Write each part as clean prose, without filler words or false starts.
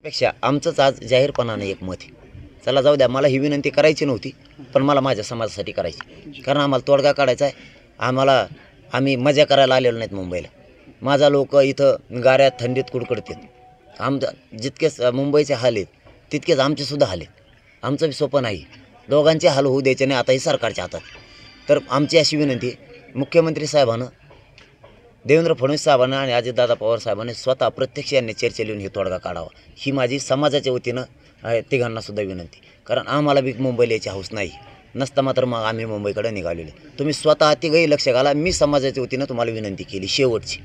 पेक्षा आमचंच आज जाहीरपणाने एक मत आहे. चला जाऊ द्या, मला ही विनंती करायची नव्हती, पण मला माझ्या समाजासाठी करायची, कारण आम्हाला तोडगा काढायचा आहे. आम्ही मजा करायला आलेलो नाहीत मुंबईला. माझा लोक इथं गाऱ्यात थंडीत कुडकुडतात. जितकेच मुंबईचे हाल आहेत तितकेच आमचेसुद्धा हाल आहेत. आमचं बी सोपं नाही, दोघांचे हाल होऊ द्यायचे नाही. आता ही सरकारच्या हातात. तर आमची अशी विनंती, मुख्यमंत्री साहेबांना, देवेंद्र फडणवीस साहेबांना आणि अजितदादा पवार साहेबांनी स्वतः प्रत्यक्ष यांनी चर्चा लिहून हे तोडगा काढावा, ही माझी समाजाच्या वतीनं तिघांनासुद्धा विनंती. कारण आम्हाला बी मुंबईला यायची हौस नाही, नसता मात्र मग आम्ही मुंबईकडे निघालेले. तुम्ही स्वतः तिघही लक्ष घाला. मी समाजाच्या वतीनं तुम्हाला विनंती केली शेवटची,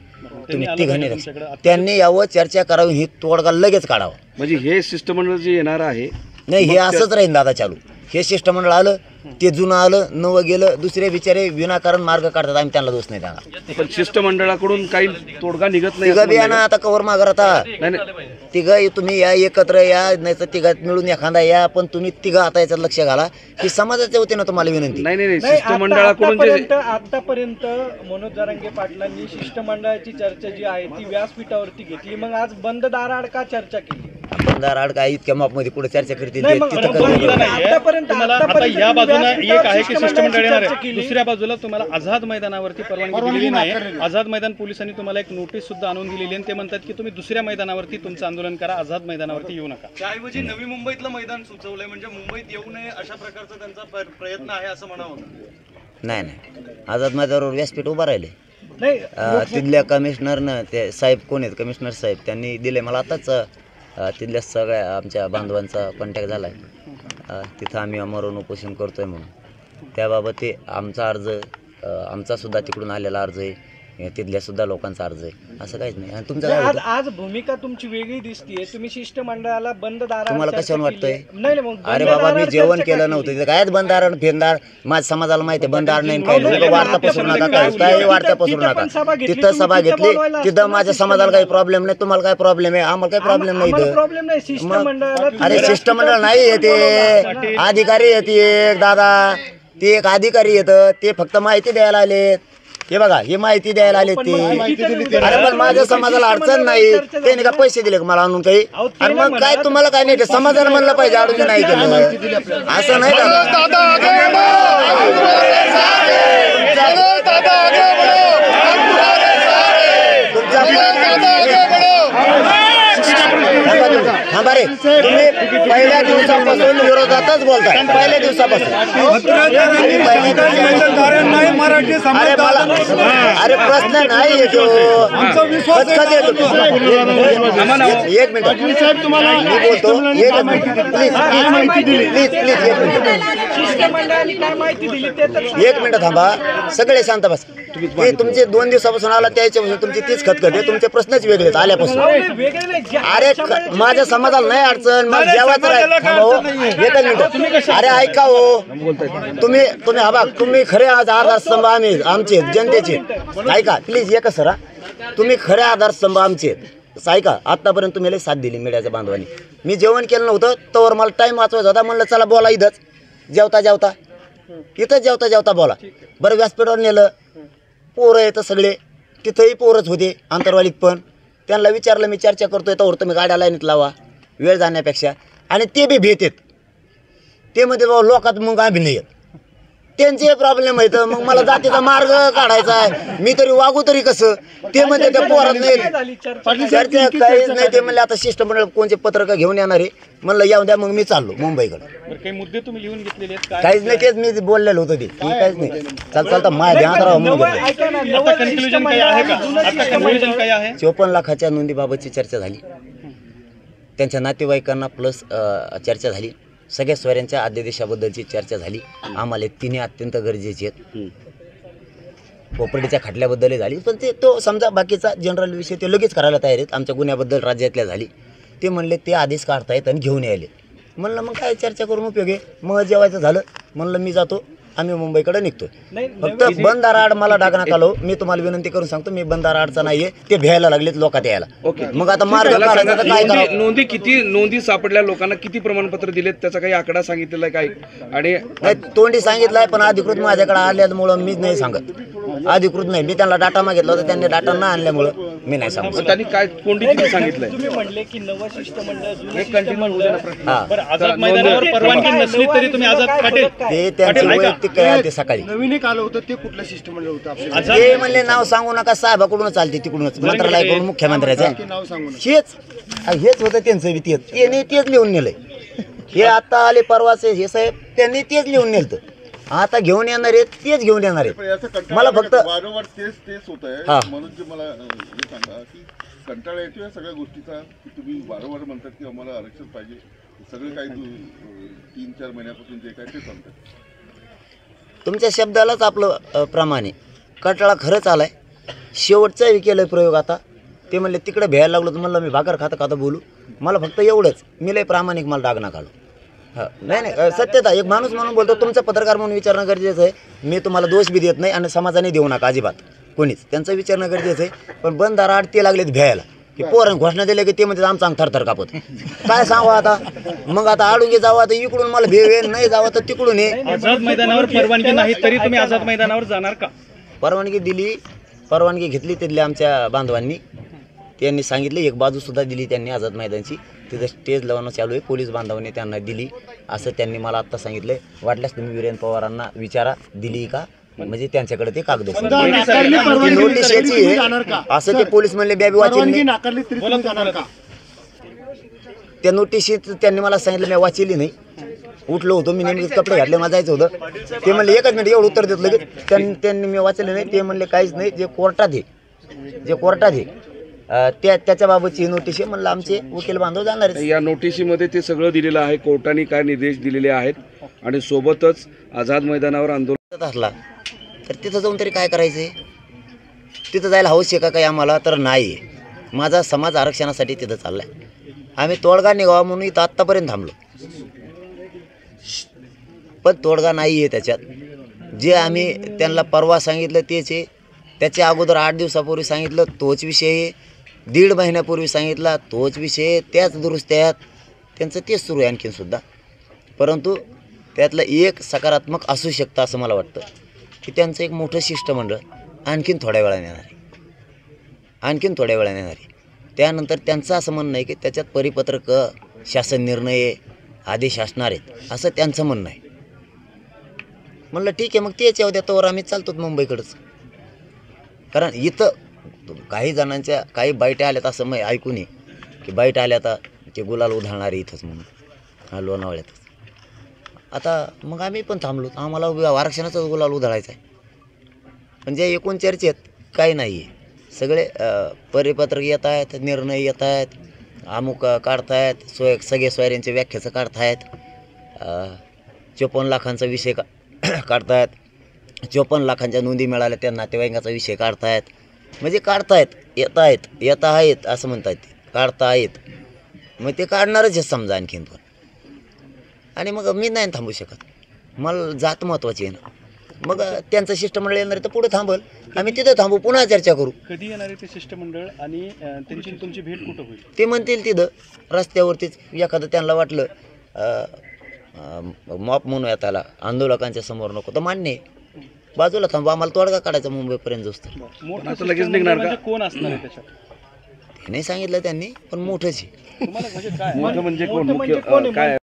तुम्ही तिघांनी लक्ष, त्यांनी यावं, चर्चा करावी, ही तोडगा लगेच काढावा. म्हणजे हे शिष्टमंडळ जे येणार आहे, नाही हे असंच राहील दादा चालू. हे शिष्टमंडळ आलं, ते जुनं आलं, नवं गेलं, दुसरे बिचारे विनाकारण मार्ग काढतात. आम्ही त्यांना दोष नाही देणार. पण शिष्टमंडळाकडून काही तोडगा निघत नाही. तिघं बियाणं आता कवर मागर आता तिघं तुम्ही या, एकत्र या, नाही तर तिघात मिळून एखादा या, पण तुम्ही तिघं आता याच्यात लक्ष घाला, ही समाजाच्या वतीनं तुम्हाला विनंती. नाही शिष्टमंडळाकडून आतापर्यंत मनोज जरांगे पाटलांनी शिष्टमंडळाची चर्चा जी आहे ती व्यासपीठावरती घेतली, मग आज बंद दाराआड का चर्चा केली? बंदार आड काय इतक्या मापमध्ये कुठे चर्चा करतील? या बाजूला एक आहे की शिष्टमंडळ येणार आहे, दुसऱ्या बाजूला तुम्हाला आझाद मैदानावरती परवानगी दिलेली नाही. आझाद मैदान पोलिसांनी तुम्हाला एक नोटीस सुद्धा आणून दिलेली आणि ते म्हणतात की तुम्ही दुसऱ्या मैदानावरती तुमचं आंदोलन करा, आझाद मैदानावरती येऊ नका. त्याऐवजी नवी मुंबईतलं मैदान सुचवलंय, म्हणजे मुंबईत येऊ नये अशा प्रकारचा त्यांचा प्रयत्न आहे असं म्हणावं. नाही, आझाद मैदानावर व्यासपीठ उभा राहिले. तिथल्या कमिशनरनं, ते साहेब कोण आहेत कमिशनर साहेब, त्यांनी दिले मला. आताच तिथल्या सगळ्या आमच्या बांधवांचा कॉन्टॅक्ट झाला आहे. तिथं आम्ही अमरण उपोषण करतो आहे म्हणून. त्याबाबत ते आमचा अर्ज, आमचासुद्धा तिकडून आलेला अर्ज आहे, तिथल्यासुद्धा लोकांचा अर्ज आहे, असं काहीच नाही. आणि तुमचं काय आज भूमिका तुमची वेगळी दिसतीये. तुम्ही शिष्टमंडळाला बंद दाराआड, तुम्हाला कशावर वाटतंय? नाही, अरे बाबा, मी जेवण केलं नव्हतं तिथं, कायच बंदारण फेंदार, माझ्या समाजाला माहिती आहे बंदार नाही काही. वार्ता पसरू नका, काही वार्ता पसरू नका. तिथं सभा घेतली, तिथं माझ्या समाजाला काही प्रॉब्लेम नाही. तुम्हाला काय प्रॉब्लेम आहे? आम्हाला काही प्रॉब्लेम नाही इथं. अरे शिष्टमंडळ नाही येते, अधिकारी येते एक दादा, ते एक अधिकारी येतं, ते फक्त माहिती द्यायला आलेत. हे बघा, ही माहिती द्यायला आले ते. अरे पण माझ्या समाजाला अडचण नाही, त्याने का पैसे दिले का मला आणून काही? अरे मग काय तुम्हाला काय नाही, समाजाला म्हणलं पाहिजे अडचण नाही केलं, असं नाही थांबा रे, तुम्ही पहिल्या दिवसापासून विरोधातच बोलताय. पहिल्या दिवसापासून अरे प्रश्न नाही येतो. एक मिनिट मी बोलतो, एक मिनिट थांबा, सगळे शांत बस. तुमचे 2 दिवसापासून आला, त्याच्यापासून तुमची तीच खतखत आहे, तुमचे प्रश्नच वेगळे आहेत आल्यापासून. अरे माझ्या समाजाला नाही अडचण, मग जेवायचं एकच मिनिट. अरे ऐका हो, तुम्ही हा तुम्ही खरे आधारस्तंभ आम्ही आमचे जनतेचे, ऐका प्लीज. एकच सर, तुम्ही खरे आधारस्तंभ आमचे ऐका. आतापर्यंत तुम्ही साथ दिली मीडियाच्या बांधवांनी. मी जेवण केलं नव्हतं तर मला टाइम वाचवायचा होता, म्हणलं चला बोला इथंच, जेवता जेवता बोला. बरं व्यासपीठावर नेलं, पोरं येतं सगळे, तिथंही पोरच होते आंतरवालीत पण. त्यांना विचारलं मी चर्चा करतोय तर तुम्ही गाड्या लाईनीत लावा वेळ जाण्यापेक्षा. आणि ते बी भेटेत, ते म्हणते बाबा लोकात मग आम्ही नाही येत, त्यांचे प्रॉब्लेम आहेत. मग मला जातीचा मार्ग काढायचा आहे, मी तरी वागू तरी कसं? ते म्हणते त्या पोरात नाही चर्चा काहीच नाही. ते म्हणले आता शिष्टमंडळ कोणते पत्रक घेऊन येणार आहे, म्हणलं येऊन द्या. मग मी चाललो मुंबईकडे. काही मुद्दे तुम्ही लिहून घेतलेले आहेत? काहीच नाही, तेच मी बोललेलं होतं ते, काहीच नाही. चालता माझ्या ध्यानात राहा म्हणून. 54 लाखाच्या नोंदीबाबतची चर्चा झाली, त्यांच्या नातेवाईकांना प्लस चर्चा झाली, सगळ्या सोयऱ्यांच्या अध्यादेशाबद्दलची चर्चा झाली. आम्हाला तिन्ही अत्यंत गरजेचे आहेत. प्रॉपर्टीच्या खटल्याबद्दलही झाली, पण ते तो समजा बाकीचा जनरल विषय ते लगेच करायला तयार आहेत. आमच्या गुन्ह्याबद्दल राज्यातल्या झाली, ते म्हणले ते आदेश काढतायत आणि घेऊन यायले. म्हणलं मग काय चर्चा करून उपयोग आहे? मग जेवायचं झालं, म्हणलं मी जातो, आम्ही मुंबईकडे निघतोय. फक्त बंदाराआड मला डागण्यात आलो. मी तुम्हाला विनंती करून सांगतो, मी बंदाराआडचा नाहीये, ते भ्यायला लागलेत लोकात यायला. मग आता मार्ग काढायचा तर काय करावं? नोंदी सापडल्या लोकांना किती प्रमाणपत्र दिलेत त्याचा काही आकडा सांगितलेला आहे काय? आणि तोंडी सांगितलंय, पण अधिकृत माझ्याकडे आल्यामुळं मीच नाही सांगत. अधिकृत नाही. मी त्यांना डाटा मागितला होता, त्यांनी डाटा न आणल्यामुळं मी नाही सांगू शकत. त्यांनी काय कोणती किती सांगितलंय तुम्ही म्हणले की नवं शिष्टमंडळ जुनं हे कंटिन्यू होऊ द्या ना प्रश्न. हा बरं, आझाद मैदानावर परवानगी नसली तरी तुम्ही आझाद पाटील ते त्यांचे वैयक्तिक काय आहे ते सकाळी नवीन एक आलं होतं ते कुठलं शिष्टमंडळ होतं आपलं आझाद ते म्हणले नाव सांगू नका, साहेबाकडूनच चालते तिकडूनच मंत्रालयाकडून मुख्यमंत्र्याचं नाव सांगू नका. हेच होतं त्यांचं बी तेच. त्यांनी तेच लिहून नेलंय. हे आता आले परवाचे हे साहेब, त्यांनी तेच लिहून नेलं. आता घेऊन येणार आहेत, तेच घेऊन येणार आहेत. मला फक्त वारंवार तेच होत हा. आहे. म्हणून जे मला हे सांगा की कंटाळा येतो या सगळ्या गोष्टीचा, की तुम्ही वारंवार म्हणतात की आम्हाला आरक्षण पाहिजे. सगळं काही 3-4 महिन्यापासून जे काय ते सांगतात. तुमच्या शब्दालाच आपलं प्रमाण आहे. कटाळा खरंच आलाय. शेवटचाही केलं प्रयोग. आता ते म्हणले तिकडे भ्यायला लागलो, तर म्हणलं मी भाकर खाता खाता बोलू. मला फक्त एवढंच, मी लय प्रामाणिक, मला डाग ना काढू. हा नाही सत्यता, एक माणूस म्हणून बोलतो, तुमचा पत्रकार म्हणून विचारणं गरजेचं आहे. मी तुम्हाला दोष बी देत नाही आणि समाजाने देऊ नका अजिबात कोणीच, त्यांचं विचारणं गरजेचं आहे. पण बंद आड ते लागलेत भ्यायला की पोरण घोषणा दिल्या की ते म्हणजे आमचा अंग थरथर कापत. काय सांगू आता, मग आता आडून जावं तर इकडून मला भेव येईल, नाही जावं तर तिकडून ये. आझाद मैदानावर परवानगी नाही तरी तुम्ही आझाद मैदानावर जाणार का? परवानगी दिली, परवानगी घेतली तिथल्या आमच्या बांधवांनी. त्यांनी सांगितलं, एक बाजूसुद्धा दिली त्यांनी आझाद मैदानची. तिथं स्टेज लावणं चालू आहे, पोलीस बांधवांनी त्यांना दिली असं त्यांनी मला आत्ता सांगितलं. वाटल्यास तुम्ही वीरेंद्र पवारांना विचारा दिली का, म्हणजे त्यांच्याकडे ते कागद आहेत. नाकारली ती परवानगी नोटीस तरी याची तुम्ही आहे जाणार का? असं ते पोलीस म्हणले, बॅबी वाचली परवानगी नाही. नाकारली तरी तुम्ही जाणार का? त्या नोटीशीत त्यांनी मला सांगितलं, मी वाचली नाही. उठलो होतो मी, नेमके कपडे घातले, मला जायचं होतं. ते म्हणले एकच मिनिट, एवढं उत्तर देत लगेच. त्यांनी मी वाचले नाही. ते म्हणले काहीच नाही, जे कोर्टात आहे त्याच्या बाबतची नोटीस आहे. म्हणलं आमचे वकील बांधव जाणार आहेत. या नोटिशीमध्ये ते सगळं दिलेलं आहे, कोर्टाने काय निर्देश दिलेले आहेत आणि सोबतच आझाद मैदानावर आंदोलन असला तर तिथं जाऊन तरी काय करायचंय? तिथं जायला हौस आहे का काही आम्हाला? तर नाही. माझा समाज आरक्षणासाठी तिथं चाललाय. आम्ही तोडगा निघावा म्हणून इथं आत्तापर्यंत थांबलो, पण तोडगा नाही आहे त्याच्यात. जे आम्ही त्यांना परवा सांगितलं तेच आहे. त्याच्या अगोदर 8 दिवसापूर्वी सांगितलं तोच विषय आहे. 1.5 महिन्यापूर्वी सांगितला तोच विषय आहे. त्याच दुरुस्त्यात त्यांचं तेच सुरू आहे आणखीनसुद्धा. परंतु त्यातलं एक सकारात्मक असू शकतं असं मला वाटतं की त्यांचं एक मोठं शिष्टमंडळ आणखीन थोड्या वेळाने येणार आहे. त्यानंतर त्यांचं असं म्हणणं आहे की त्याच्यात परिपत्रक, शासन निर्णय, आदेश असणार आहेत असं त्यांचं म्हणणं आहे. म्हणलं ठीक आहे, मग तेच येऊ द्या, तोवर आम्ही चालतो मुंबईकडंच. कारण इथं काही जणांच्या काही बाईट आल्यात असं मग ऐकून ये की बाईट आल्या आता ते गुलाल उधळणारे इथंच म्हणून, हा लोणावळ्यातच. आता मग आम्ही पण थांबलो, आम्हाला आरक्षणाचाच गुलाल उधळायचा आहे. म्हणजे एकूण चर्चेत काही नाही आहे. सगळे परिपत्रक येत आहेत, निर्णय येत आहेत, अमुक काढतायत, सगळे सोयऱ्यांच्या व्याख्याचं काढतायत, 54 लाखांचा विषय काढतायत, 54 लाखांच्या नोंदी मिळाल्या त्या नातेवाईकांचा विषय काढतायत. म्हणजे काढतायत, येत आहेत असं म्हणतात, ते काढतायत. मग ते काढणारच आहे समजा आणखीन पण. आणि मग मी नाही थांबू शकत, मला जात महत्त्वाची आहे ना. मग त्यांचं शिष्टमंडळ येणार तर पुढे थांबल, आम्ही तिथं थांबू, पुन्हा चर्चा करू. कधी येणार आहे ते शिष्टमंडळ आणि त्यांची तुमची भेट कुठं होईल? ते म्हणतील तिथं रस्त्यावरतीच. एखादं त्यांना वाटलं मॉप म्हणूया त्याला, आंदोलकांच्या समोर नको, तर मान्य आहे, बाजूला थांबू, आम्हाला तोडगा काढायचा मुंबईपर्यंत जास्त. मोठं आता लगेच निघणार का? म्हणजे कोण असणार आहे त्याच्यात? ते नाही सांगितलं त्यांनी, पण मोठंच आहे. तुम्हाला म्हणजे काय मोठं म्हणजे कोण, मुख्य काय